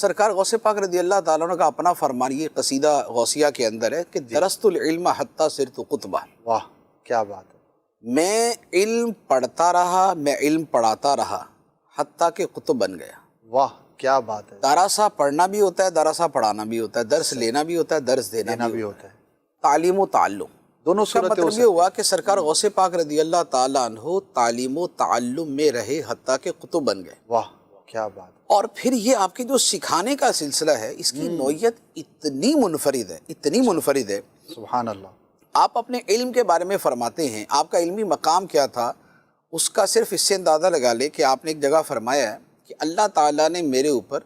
سرکار غوث پاک رضی اللہ تعالیٰ عنہ کا اپنا فرمان یہ قصیدہ غوثیہ کے اندر ہے کہ درست العلم حتی صرت قطبہ، واہ کیا بات ہے، میں علم پڑھتا رہا، میں علم پڑھاتا رہا حتیٰ کہ قطب بن گیا۔ واہ کیا بات ہے، دراسہ پڑھنا بھی ہوتا ہے، دراسہ پڑھانا بھی ہوتا ہے، درس لینا بھی ہوتا ہے، درس دینا بھی ہوتا ہے، تعلیم و تعلم دونوں اس کا صورتیں مطلب یہ ہوا کہ سرکار غوث پاک رضی اللہ تعالیٰ عنہ تعلیم و تعلم میں رہے حتیٰ کہ قطب بن گئے۔ واہ کیا بات ہے، اور پھر یہ آپ کے جو سکھانے کا سلسلہ ہے اس کی نوعیت اتنی منفرد ہے، اتنی منفرد ہے۔ سبحان اللہ، آپ اپنے علم کے بارے میں فرماتے ہیں، آپ کا علمی مقام کیا تھا، اس کا صرف اس سے اندازہ لگا لے کہ آپ نے ایک جگہ فرمایا ہے کہ اللہ تعالیٰ نے میرے اوپر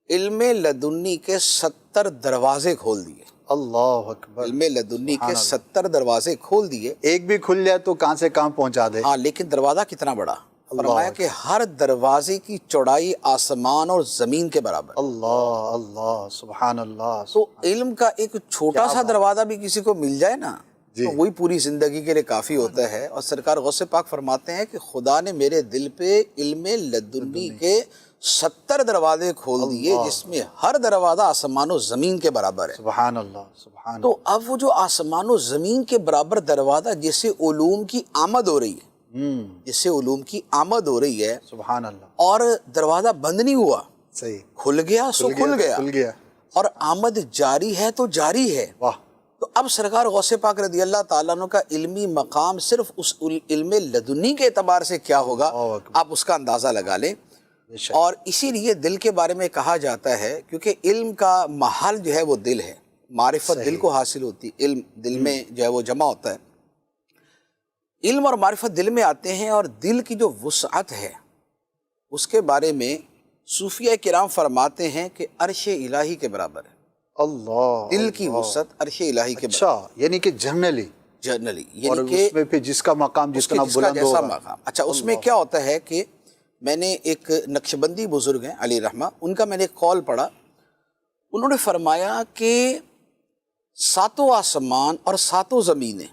علم لدنی کے 70 دروازے کھول دیے۔ اللہ اکبر، علم لدنی کے 70 دروازے کھول دیے۔ ایک بھی کھل جائے تو کہاں سے کہاں پہنچا دے۔ ہاں، لیکن دروازہ کتنا بڑا؟ فرمایا کہ ہر دروازے کی چوڑائی آسمان اور زمین کے برابر۔ اللہ اللہ سبحان اللہ، تو علم کا ایک چھوٹا سا دروازہ بھی کسی کو مل جائے نا جی، تو وہی پوری زندگی کے لیے کافی ہوتا ہے۔ اور سرکار غوث پاک فرماتے ہیں کہ خدا نے میرے دل پہ علم لدنی کے 70 دروازے کھول دیے، جس میں ہر دروازہ آسمان و زمین کے برابر ہے۔ سبحان اللہ سبحان تو اب وہ جو آسمان و زمین کے برابر دروازہ جس سے علوم کی آمد ہو رہی ہے، جس سے علوم کی آمد ہو رہی ہے، سبحان اللہ، اور دروازہ بند نہیں ہوا، صحیح، کھل گیا سو کھل گیا، کھل گیا، اور آمد جاری ہے تو جاری ہے۔ واہ، تو اب سرکار غوث پاک رضی اللہ تعالیٰ عنہ کا علمی مقام صرف اس علم لدنی کے اعتبار سے کیا ہوگا، آپ اس کا اندازہ لگا لیں۔ اور اسی لیے دل کے بارے میں کہا جاتا ہے، کیونکہ علم کا محل جو ہے وہ دل ہے، معرفت دل کو حاصل ہوتی، علم دل میں جو ہے وہ جمع ہوتا ہے، علم اور معرفت دل میں آتے ہیں، اور دل کی جو وسعت ہے اس کے بارے میں صوفیہ کرام فرماتے ہیں کہ عرش الہی کے برابر ہے۔ اللہ، دل کی وسعت عرش الہی کے برابر، اچھا، یعنی کہ جنرلی، جنرلی، اور یعنی کہ اس میں پھر جس کا مقام جتنا بلند جیسا ہوگا۔ مقام۔ اچھا، اس میں کیا ہوتا ہے کہ میں نے ایک نقشبندی بزرگ ہیں علی رحمہ، ان کا میں نے ایک قول پڑھا، انہوں نے فرمایا کہ 7 آسمان اور 7 زمینیں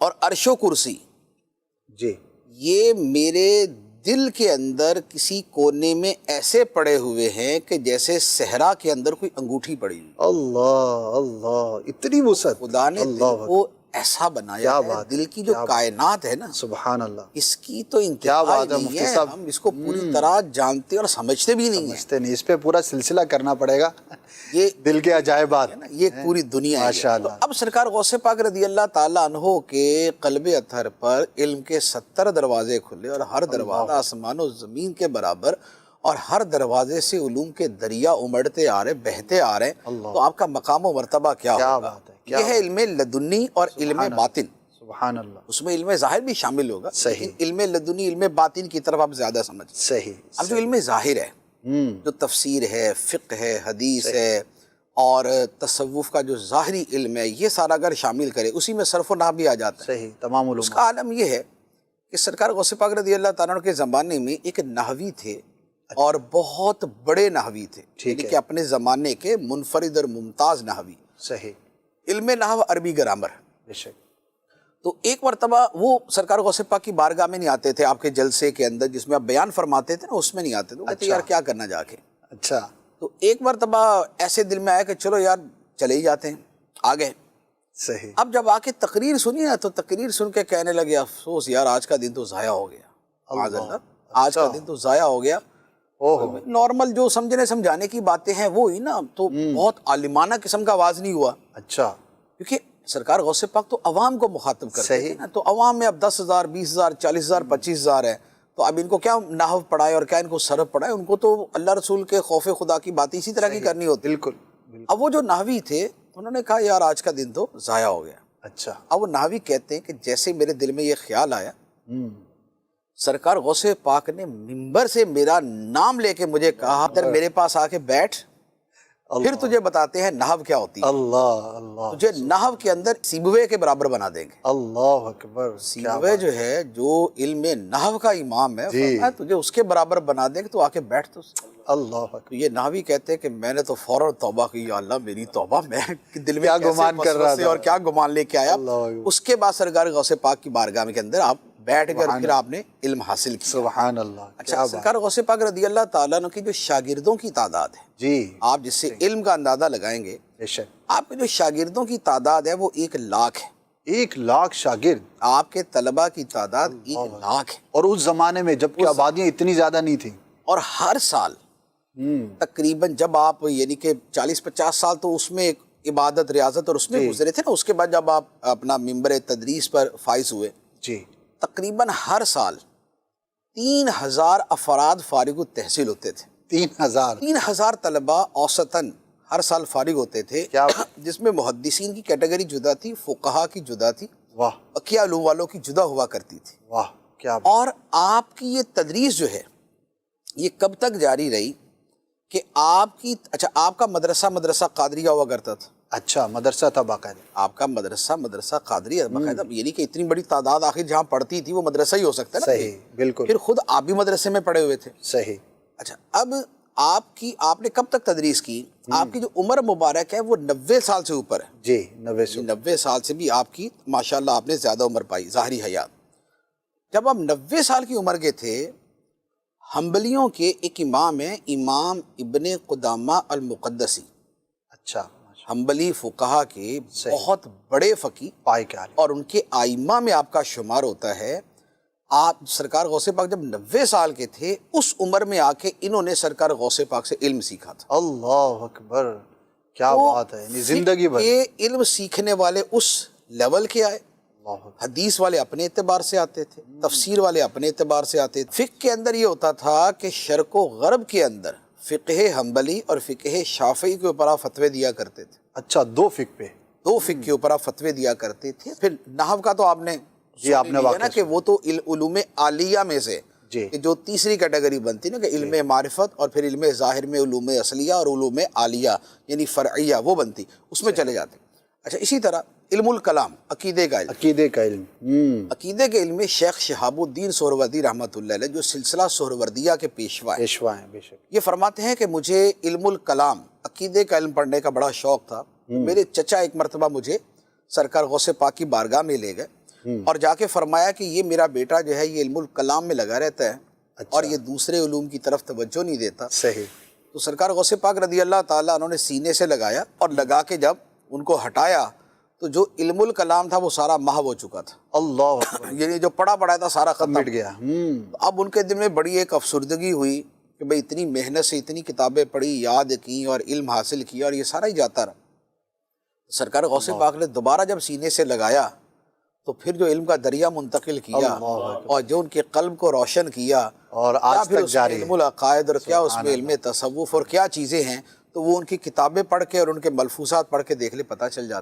اور عرش و کرسی، جی، یہ میرے دل کے اندر کسی کونے میں ایسے پڑے ہوئے ہیں کہ جیسے صحرا کے اندر کوئی انگوٹھی پڑی ہوئی۔ اللہ اللہ، اتنی وسعت، خدا نے دل کو ایسا بنایا ہے، دل کی جو کائنات ہے نا، سبحان اللہ، اس کی تو انتہا نہیں ہے، ہم اس کو پوری طرح جانتے اور سمجھتے بھی نہیں ہیں۔ سمجھتے نہیں، اس پہ پورا سلسلہ کرنا پڑے گا، یہ دل کے عجائبات، یہ پوری دنیا ہے۔ ماشاءاللہ۔ تو اب سرکار غوث پاک رضی اللہ تعالیٰ عنہ کے قلب اطہر پر علم کے 70 دروازے کھلے، اور ہر دروازہ آسمان و زمین کے برابر، اور ہر دروازے سے علوم کے دریا امڑتے آ رہے، بہتے آ رہے ہیں۔ تو آپ کا مقام و مرتبہ کیا ہوگا؟ یہ ہے علم لدنی اور علم باطن۔ سبحان اللہ، اس میں علم ظاہر بھی شامل ہوگا، صحیح، لیکن علم لدنی علم باطن کی طرف آپ زیادہ سمجھ۔ صحیح۔ اب جو علم ظاہر ہے، جو تفسیر ہے، فقہ ہے، حدیث ہے، اور تصوف کا جو ظاہری علم ہے، یہ سارا اگر شامل کرے، اسی میں صرف و نحو بھی آ جاتا ہے۔ صحیح، تمام علوم۔ اس کا عالم یہ ہے کہ سرکار غوث پاک رضی اللہ تعالیٰ عنہ کے زمانے میں ایک نحوی تھے، اور بہت بڑے نحوی تھے، یعنی کہ اپنے زمانے کے منفرد اور ممتاز نحوی۔ صحیح، علم نحو عربی گرامر۔ بے شک۔ تو ایک مرتبہ وہ سرکار غوث پاک کی بارگاہ میں نہیں آتے تھے، آپ کے جلسے کے اندر جس میں آپ بیان فرماتے تھے نا، اس میں نہیں آتے تھے، وہ کہتے یار کیا کرنا جا کے۔ اچھا، تو ایک مرتبہ ایسے دل میں آیا کہ چلو یار چلے ہی جاتے ہیں، آ گئے۔ صحیح، اب جب آ کے تقریر سنی نا، تو تقریر سن کے کہنے لگے افسوس یار آج کا دن تو ضائع ہو گیا، معاذ اللہ، آج کا دن تو ضائع ہو گیا۔ نارمل جو سمجھنے سمجھانے کی باتیں ہیں وہ ہی نا، تو بہت عالمانہ قسم کا آواز نہیں ہوا، اچھا، کیونکہ سرکار غوث پاک تو عوام کو مخاطب کرتے ہیں نا، تو عوام میں اب 10,000 20,000 40,000 25,000 ہے، تو اب ان کو کیا نحو پڑھائے اور کیا ان کو صرف پڑھائے، ان کو تو اللہ رسول کے خوف خدا کی بات اسی طرح کی کرنی ہوتی۔ بالکل۔ اب وہ جو نحوی تھے انہوں نے کہا یار آج کا دن تو ضائع ہو گیا۔ اچھا، اب وہ نحوی کہتے ہیں کہ جیسے میرے دل میں یہ خیال آیا، سرکار غوث پاک نے منبر سے میرا نام لے کے مجھے کہا ادھر میرے پاس آ کے بیٹھ، پھر تجھے بتاتے ہیں نحو کیا ہوتی ہے، اللہ اللہ، تجھے نحو کے اندر سیبوے کے برابر بنا دیں گے۔ اللہ اکبر، سیبوے جو ہے جو علم نحو کا امام ہے، فرمایا تجھے اس کے برابر بنا دیں گے، تو آ کے بیٹھ۔ تو اللہ اکبر، یہ نحوی کہتے ہیں کہ میں نے تو فوراً توبہ کی، یا اللہ میری توبہ، میں دل میں کیا گمان کر رہا تھا اور کیا گمان لے کے آیا۔ اللہ اکبر، اس کے بعد سرکار غوث پاک کی بارگاہ کے اندر آپ بیٹھ کر پھر آپ نے علم حاصل کیا. سبحان اللہ. اچھا سرکار غوث پاک رضی اللہ تعالیٰ عنہ کی جو شاگردوں کی تعداد ہے, جی آپ جس سے علم کا اندازہ لگائیں گے, بے شک آپ کے جو شاگردوں کی تعداد ہے وہ 1,00,000 ہے. 1,00,000 شاگرد, آپ کے طلباء کی تعداد 1,00,000 ہے. اور اس زمانے میں جب کہ آبادیاں اتنی زیادہ نہیں تھیں. اور ہر سال تقریباً جب آپ یعنی کہ 40-50 سال تو اس میں ایک عبادت ریاضت اور اس میں گزرے تھے نا, اس کے بعد جب آپ اپنا منبر تدریس پر فائز ہوئے, جی تقریباً ہر سال 3,000 افراد فارغ التحصیل ہوتے تھے. 3,000 طلباء اوسطاً ہر سال فارغ ہوتے تھے, جس میں محدثین کی کیٹیگری جدا تھی, فقہا کی جدا تھی, واہ بقیہ علوم والوں کی جدا ہوا کرتی تھی. واہ کیا اور آپ کی یہ تدریس جو ہے یہ کب تک جاری رہی کہ آپ کی, اچھا آپ کا مدرسہ قادریہ ہوا کرتا تھا. اچھا مدرسہ تھا باقاعدہ. آپ کا مدرسہ قادریہ باقاعدہ, یعنی کہ اتنی بڑی تعداد آخر جہاں پڑھتی تھی وہ مدرسہ ہی ہو سکتا ہے نا. صحیح بالکل. پھر خود آپ بھی مدرسے میں پڑھے ہوئے تھے. صحیح. اچھا اب آپ نے کب تک تدریس کی؟ آپ کی جو عمر مبارک ہے وہ 90 سال سے اوپر ہے. جی 90 سال سے بھی آپ کی ماشاءاللہ آپ نے زیادہ عمر پائی ظاہری حیات. جب آپ 90 سال کی عمر کے تھے, حنبلیوں کے ایک امام ہیں, امام ابن قدامہ المقدسی. اچھا حنبلی فقہا کے بہت بڑے فقی پائے کے عالم, اور ان کے ائمہ میں آپ کا شمار ہوتا ہے. آپ سرکار غوث پاک جب 90 سال کے تھے, اس عمر میں آ کے انہوں نے سرکار غوث پاک سے علم سیکھا تھا. اللہ اکبر, کیا بات ہے. زندگی بھر یہ علم سیکھنے والے اس لیول کے آئے. حدیث والے اپنے اعتبار سے آتے تھے, تفسیر والے اپنے اعتبار سے آتے تھے. فقہ کے اندر یہ ہوتا تھا کہ شرق و غرب کے اندر فقہ حنبلی اور فقہ شافعی کے اوپر آپ فتوے دیا کرتے تھے. اچھا دو فقہ کے اوپر آپ فتوے دیا کرتے تھے. پھر نحو کا تو آپ نے جی آپ نے نا کہ وہ تو علوم عالیہ میں سے جی کہ جو تیسری کیٹیگری بنتی نا کہ علم معرفت اور پھر علم ظاہر میں علوم اصلیہ اور علوم عالیہ یعنی فرعیہ وہ بنتی, اس میں چلے جاتے. اچھا اسی طرح علم الکلام, عقیدے کا علم, عقیدے کے علم میں شیخ شہاب الدین سہروردی رحمۃ اللہ علیہ جو سلسلہ سہروردیہ کے پیشوا ہیں, بے شک, یہ فرماتے ہیں کہ مجھے علم الکلام عقیدے کا علم پڑھنے کا بڑا شوق تھا. میرے چچا ایک مرتبہ مجھے سرکار غوث پاک کی بارگاہ میں لے گئے اور جا کے فرمایا کہ یہ میرا بیٹا جو ہے یہ علم الکلام میں لگا رہتا ہے اور یہ دوسرے علوم کی طرف توجہ نہیں دیتا. صحیح. تو سرکار غوث پاک رضی اللہ تعالیٰ انہوں نے سینے سے لگایا اور لگا کے جب ان کو ہٹایا تو جو علم الکلام تھا وہ سارا محو ہو چکا تھا. اللہ اکبر, یعنی جو پڑھا تھا سارا ختم مٹ گیا. اب ان کے دل میں بڑی ایک افسردگی ہوئی کہ بھئی اتنی محنت سے اتنی کتابیں پڑھی, یاد کی اور علم حاصل کیا اور یہ سارا ہی جاتا رہا. سرکار غوث پاک نے دوبارہ جب سینے سے لگایا تو پھر جو علم کا دریا منتقل کیا اور جو ان کے قلب کو روشن کیا, اور آج تک جاری ہے. علم العقائد اور کیا اس میں علم تصوف اور کیا چیزیں ہیں, تو وہ ان کی کتابیں پڑھ کے اور ان کے ملفوظات پڑھ کے دیکھ لے پتہ چل جاتا.